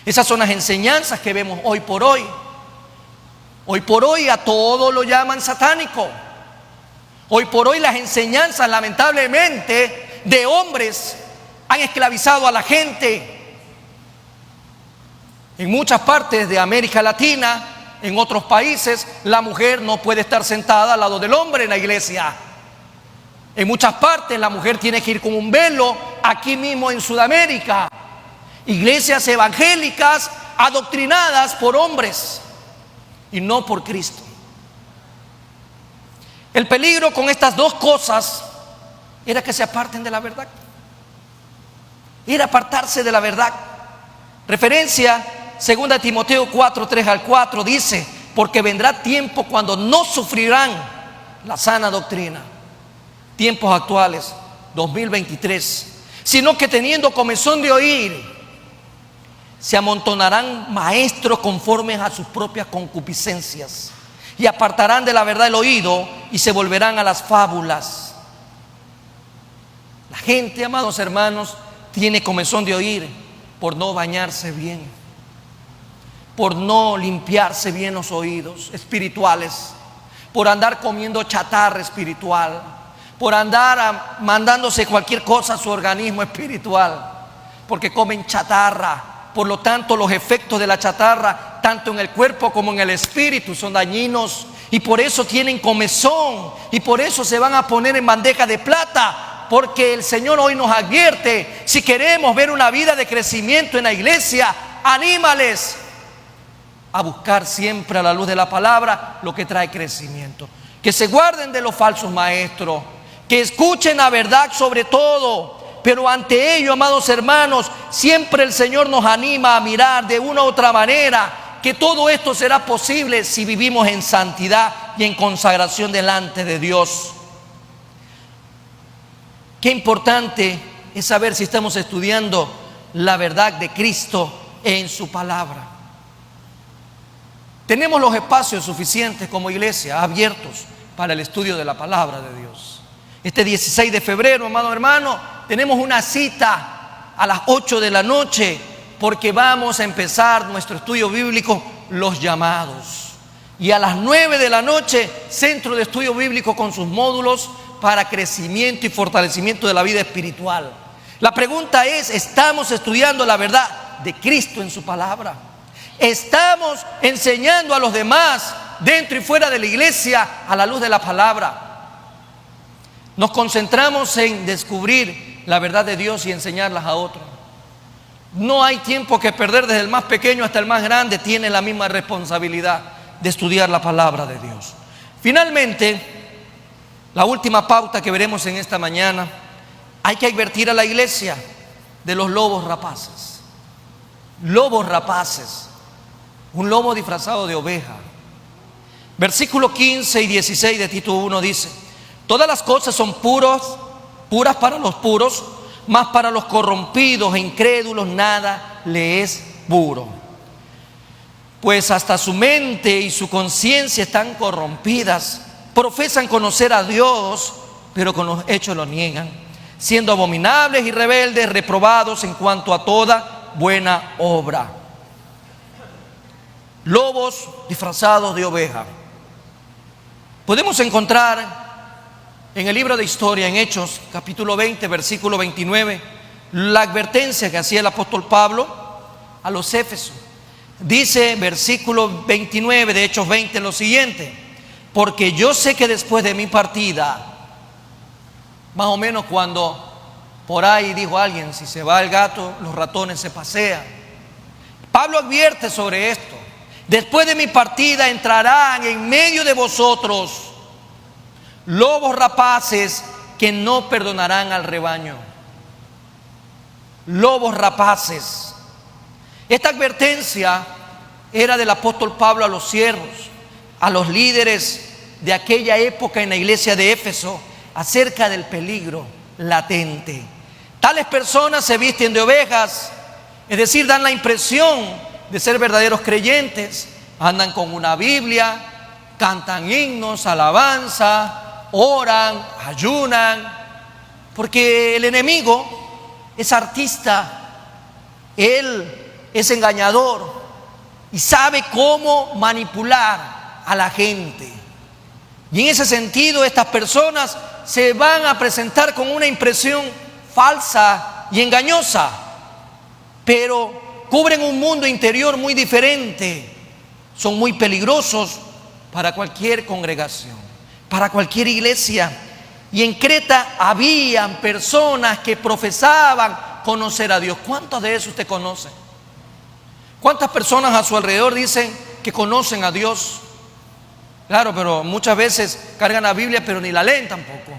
Esas son las enseñanzas que vemos hoy por hoy. Hoy por hoy a todo lo llaman satánico. Hoy por hoy las enseñanzas, lamentablemente, de hombres han esclavizado a la gente. En muchas partes de América Latina, en otros países, la mujer no puede estar sentada al lado del hombre en la iglesia. En muchas partes la mujer tiene que ir con un velo. Aquí mismo en Sudamérica, iglesias evangélicas adoctrinadas por hombres y no por Cristo. El peligro con estas dos cosas era que se aparten de la verdad. Era apartarse de la verdad. Referencia, 2 Timoteo 4, 3 al 4, dice: porque vendrá tiempo cuando no sufrirán la sana doctrina. Tiempos actuales, 2023. Sino que teniendo comezón de oír, se amontonarán maestros conformes a sus propias concupiscencias, y apartarán de la verdad el oído y se volverán a las fábulas. La gente, amados hermanos, tiene comezón de oír por no bañarse bien, por no limpiarse bien los oídos espirituales, por andar comiendo chatarra espiritual, por andar mandándose cualquier cosa a su organismo espiritual, porque comen chatarra. Por lo tanto, los efectos de la chatarra, tanto en el cuerpo como en el espíritu, son dañinos, y por eso tienen comezón, y por eso se van a poner en bandeja de plata. Porque el Señor hoy nos advierte: si queremos ver una vida de crecimiento en la iglesia, anímales a buscar siempre a la luz de la palabra lo que trae crecimiento. Que se guarden de los falsos maestros, que escuchen la verdad sobre todo, Pero ante ello, amados hermanos, siempre el Señor nos anima a mirar de una u otra manera que todo esto será posible si vivimos en santidad y en consagración delante de Dios. Qué importante es saber si estamos estudiando la verdad de Cristo en su palabra. Tenemos los espacios suficientes como iglesia abiertos para el estudio de la palabra de Dios. Este 16 de febrero, amado hermano, tenemos una cita a las 8 de la noche porque vamos a empezar nuestro estudio bíblico, Los Llamados. Y a las 9 de la noche, Centro de Estudio Bíblico con sus módulos para crecimiento y fortalecimiento de la vida espiritual. La pregunta es, ¿estamos estudiando la verdad de Cristo en su palabra? ¿Estamos enseñando a los demás dentro y fuera de la iglesia a la luz de la palabra? Nos concentramos en descubrir la verdad de Dios y enseñarlas a otros. No hay tiempo que perder, desde el más pequeño hasta el más grande tiene la misma responsabilidad de estudiar la palabra de Dios. Finalmente, la última pauta que veremos en esta mañana, hay que advertir a la iglesia de los lobos rapaces. Lobos rapaces, un lobo disfrazado de oveja. Versículos 15 y 16 de Tito 1 dice: todas las cosas son puras para los puros, mas para los corrompidos e incrédulos nada le es puro. Pues hasta su mente y su conciencia están corrompidas. Profesan conocer a Dios, pero con los hechos lo niegan, siendo abominables y rebeldes, reprobados en cuanto a toda buena obra. Lobos disfrazados de oveja. Podemos encontrar en el libro de historia, en Hechos, capítulo 20, versículo 29, la advertencia que hacía el apóstol Pablo a los Éfesos. Dice, versículo 29 de Hechos 20, lo siguiente: porque yo sé que después de mi partida, más o menos cuando por ahí dijo alguien, si se va el gato, los ratones se pasean. Pablo advierte sobre esto: después de mi partida entrarán en medio de vosotros lobos rapaces que no perdonarán al rebaño. Lobos rapaces. Esta advertencia era del apóstol Pablo a los siervos, a los líderes de aquella época en la iglesia de Éfeso, acerca del peligro latente. Tales personas se visten de ovejas, es decir, dan la impresión de ser verdaderos creyentes, andan con una Biblia, cantan himnos, alabanza, oran, ayunan, porque el enemigo es artista, él es engañador y sabe cómo manipular a la gente. Y en ese sentido, estas personas se van a presentar con una impresión falsa y engañosa, pero cubren un mundo interior muy diferente. Son muy peligrosos para cualquier congregación, para cualquier iglesia. Y en Creta habían personas que profesaban conocer a Dios. ¿Cuántos de esos usted conoce? ¿Cuántas personas a su alrededor dicen que conocen a Dios? Claro, pero muchas veces cargan la Biblia, pero ni la leen tampoco.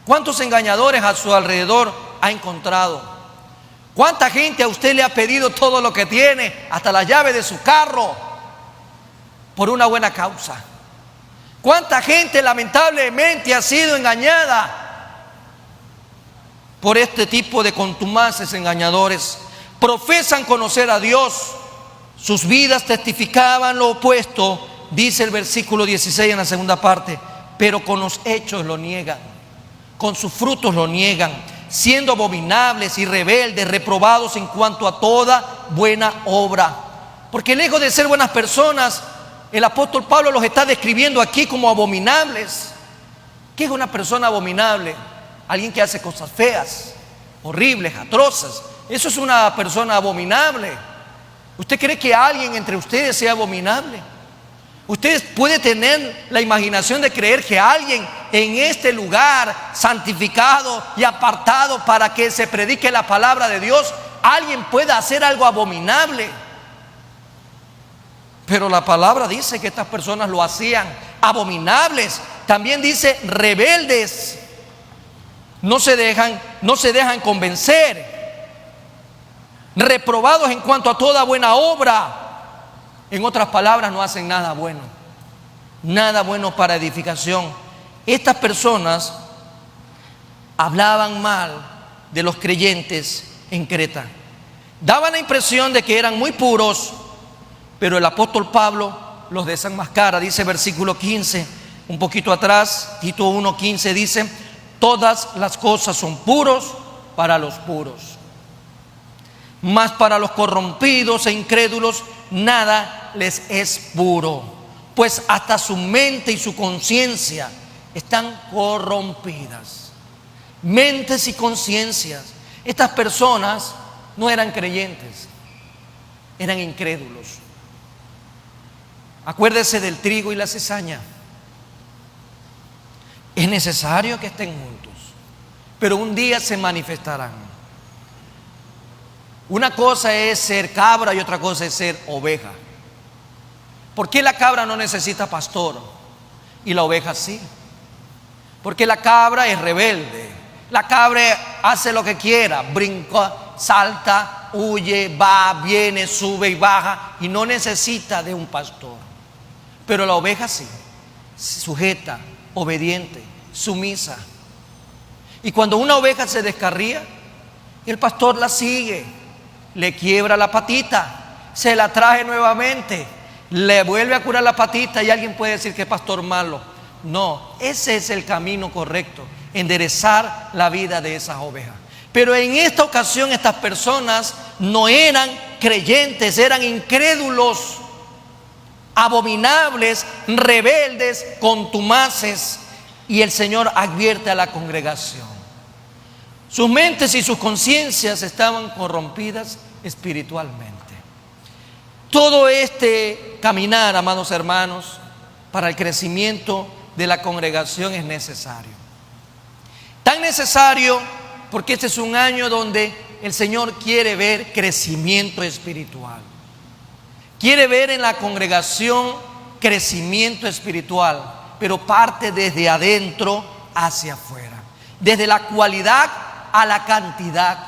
¿Cuántos engañadores a su alrededor ha encontrado? ¿Cuánta gente a usted le ha pedido todo lo que tiene, hasta la llave de su carro, por una buena causa? ¿Cuánta gente lamentablemente ha sido engañada por este tipo de contumaces engañadores? Profesan conocer a Dios, sus vidas testificaban lo opuesto, dice el versículo 16 en la segunda parte, pero con los hechos lo niegan, con sus frutos lo niegan, siendo abominables y rebeldes, reprobados en cuanto a toda buena obra. Porque lejos de ser buenas personas, el apóstol Pablo los está describiendo aquí como abominables. ¿Qué es una persona abominable? Alguien que hace cosas feas, horribles, atroces. Eso es una persona abominable. ¿Usted cree que alguien entre ustedes sea abominable? Usted puede tener la imaginación de creer que alguien en este lugar santificado y apartado para que se predique la palabra de Dios, alguien pueda hacer algo abominable. Pero la palabra dice que estas personas lo hacían abominables. También dice rebeldes. no se dejan convencer, reprobados en cuanto a toda buena obra. En otras palabras, no hacen nada bueno para edificación. Estas personas hablaban mal de los creyentes en Creta. Daban la impresión de que eran muy puros, pero el apóstol Pablo los desenmascara. Dice versículo 15, un poquito atrás, Tito 1:15 dice: todas las cosas son puros para los puros, mas para los corrompidos e incrédulos nada les es puro, pues hasta su mente y su conciencia están corrompidas. Mentes y conciencias. Estas personas no eran creyentes, eran incrédulos. Acuérdese del trigo y la cizaña. Es necesario que estén juntos, pero un día se manifestarán. Una cosa es ser cabra y otra cosa es ser oveja. ¿Por qué la cabra no necesita pastor y la oveja sí? Porque la cabra es rebelde. La cabra hace lo que quiera, brinca, salta, huye, va, viene, sube y baja, y no necesita de un pastor. Pero la oveja sí, sujeta, obediente, sumisa. Y cuando una oveja se descarría, el pastor la sigue, le quiebra la patita, se la trae nuevamente, le vuelve a curar la patita, y alguien puede decir que es pastor malo. No, ese es el camino correcto, enderezar la vida de esas ovejas. Pero en esta ocasión estas personas no eran creyentes, eran incrédulos, abominables, rebeldes, contumaces. Y el Señor advierte a la congregación: sus mentes y sus conciencias estaban corrompidas espiritualmente. Todo este caminar, amados hermanos, para el crecimiento de la congregación es necesario. Tan necesario porque este es un año donde el Señor quiere ver crecimiento espiritual. Quiere ver en la congregación crecimiento espiritual, pero parte desde adentro hacia afuera, desde la cualidad a la cantidad.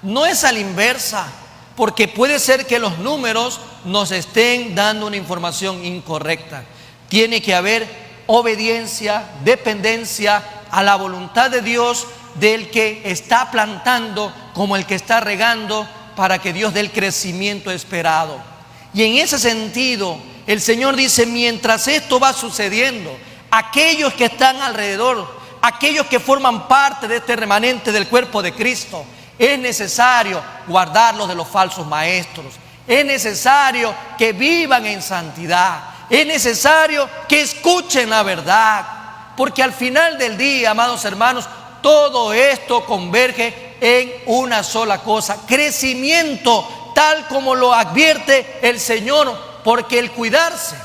No es a la inversa, porque puede ser que los números nos estén dando una información incorrecta. Tiene que haber obediencia, dependencia a la voluntad de Dios, del que está plantando como el que está regando, para que Dios dé el crecimiento esperado. Y en ese sentido, el Señor dice: mientras esto va sucediendo, aquellos que están alrededor, aquellos que forman parte de este remanente del cuerpo de Cristo, es necesario guardarlos de los falsos maestros. Es necesario que vivan en santidad. Es necesario que escuchen la verdad. Porque al final del día, amados hermanos, todo esto converge en una sola cosa: crecimiento, tal como lo advierte el Señor. Porque el cuidarse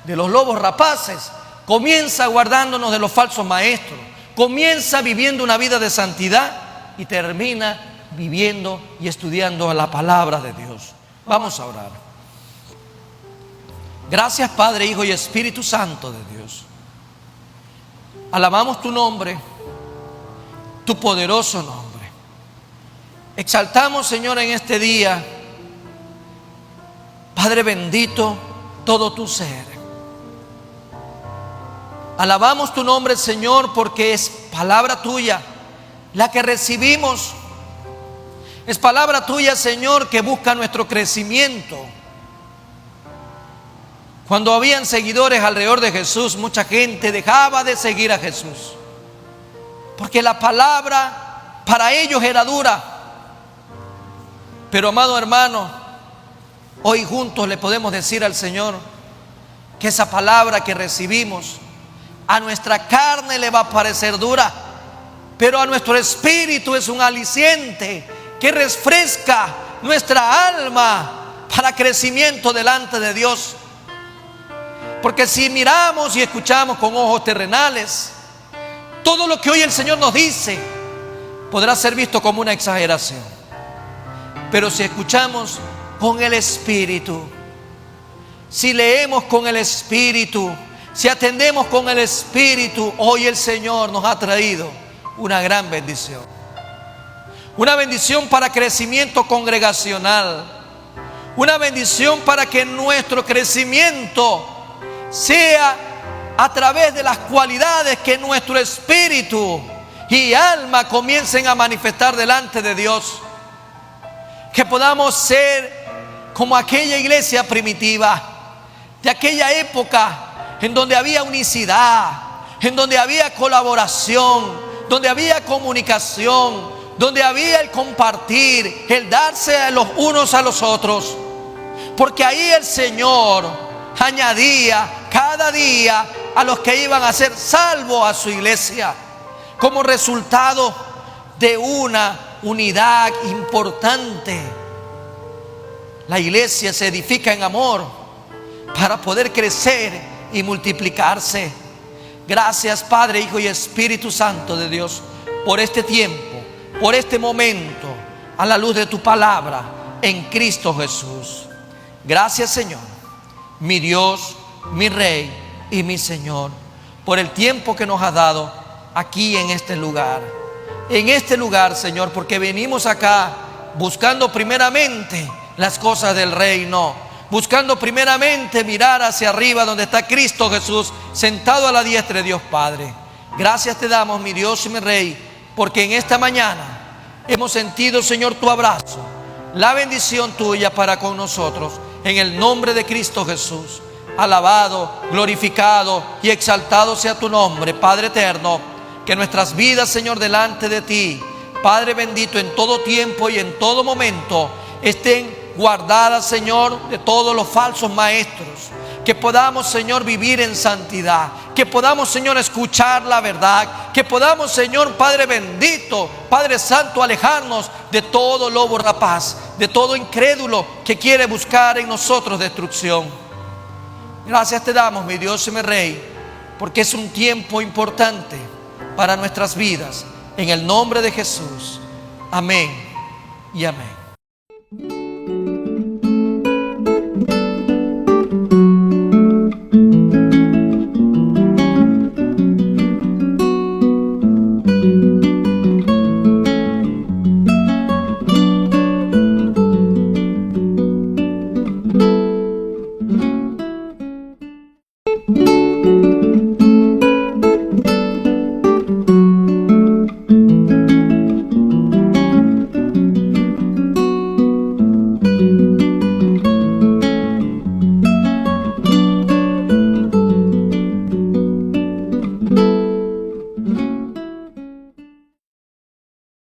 de los lobos rapaces comienza guardándonos de los falsos maestros, comienza viviendo una vida de santidad y termina viviendo y estudiando la palabra de Dios. Vamos a orar. Gracias, Padre, Hijo y Espíritu Santo de Dios. Alabamos tu nombre, tu poderoso nombre. Exaltamos, Señor, en este día, Padre bendito, todo tu ser. Alabamos tu nombre, Señor, porque es palabra tuya la que recibimos. Es palabra tuya, Señor, que busca nuestro crecimiento. Cuando habían seguidores alrededor de Jesús, mucha gente dejaba de seguir a Jesús, porque la palabra para ellos era dura. Pero, amado hermano, hoy juntos le podemos decir al Señor que esa palabra que recibimos a nuestra carne le va a parecer dura, pero a nuestro espíritu es un aliciente que refresca nuestra alma para crecimiento delante de Dios. Porque si miramos y escuchamos con ojos terrenales, todo lo que hoy el Señor nos dice podrá ser visto como una exageración. Pero si escuchamos con el Espíritu, si leemos con el Espíritu, si atendemos con el Espíritu, hoy el Señor nos ha traído una gran bendición. Una bendición para crecimiento congregacional. Una bendición para que nuestro crecimiento sea a través de las cualidades que nuestro espíritu y alma comiencen a manifestar delante de Dios. Que podamos ser como aquella iglesia primitiva, de aquella época en donde había unicidad, en donde había colaboración, donde había comunicación, donde había el compartir, el darse los unos a los otros. Porque ahí el Señor añadía cada día a los que iban a ser salvos a su iglesia, como resultado de una unidad importante. La iglesia se edifica en amor para poder crecer y multiplicarse. Gracias, Padre, Hijo y Espíritu Santo de Dios, por este tiempo, por este momento, a la luz de tu palabra, en Cristo Jesús. Gracias, Señor, mi Dios, mi Rey y mi Señor, por el tiempo que nos has dado aquí en este lugar. En este lugar, Señor, porque venimos acá buscando primeramente las cosas del reino, buscando primeramente mirar hacia arriba donde está Cristo Jesús sentado a la diestra de Dios Padre. Gracias te damos, mi Dios y mi Rey, porque en esta mañana hemos sentido, Señor, tu abrazo, la bendición tuya para con nosotros, en el nombre de Cristo Jesús. Alabado, glorificado y exaltado sea tu nombre, Padre eterno. Que nuestras vidas, Señor, delante de ti, Padre bendito, en todo tiempo y en todo momento estén guardadas, Señor, de todos los falsos maestros. Que podamos, Señor, vivir en santidad. Que podamos, Señor, escuchar la verdad. Que podamos, Señor, Padre bendito, Padre santo, alejarnos de todo lobo rapaz, de todo incrédulo que quiere buscar en nosotros destrucción. Gracias te damos, mi Dios y mi Rey, porque es un tiempo importante para nuestras vidas. En el nombre de Jesús. Amén y amén.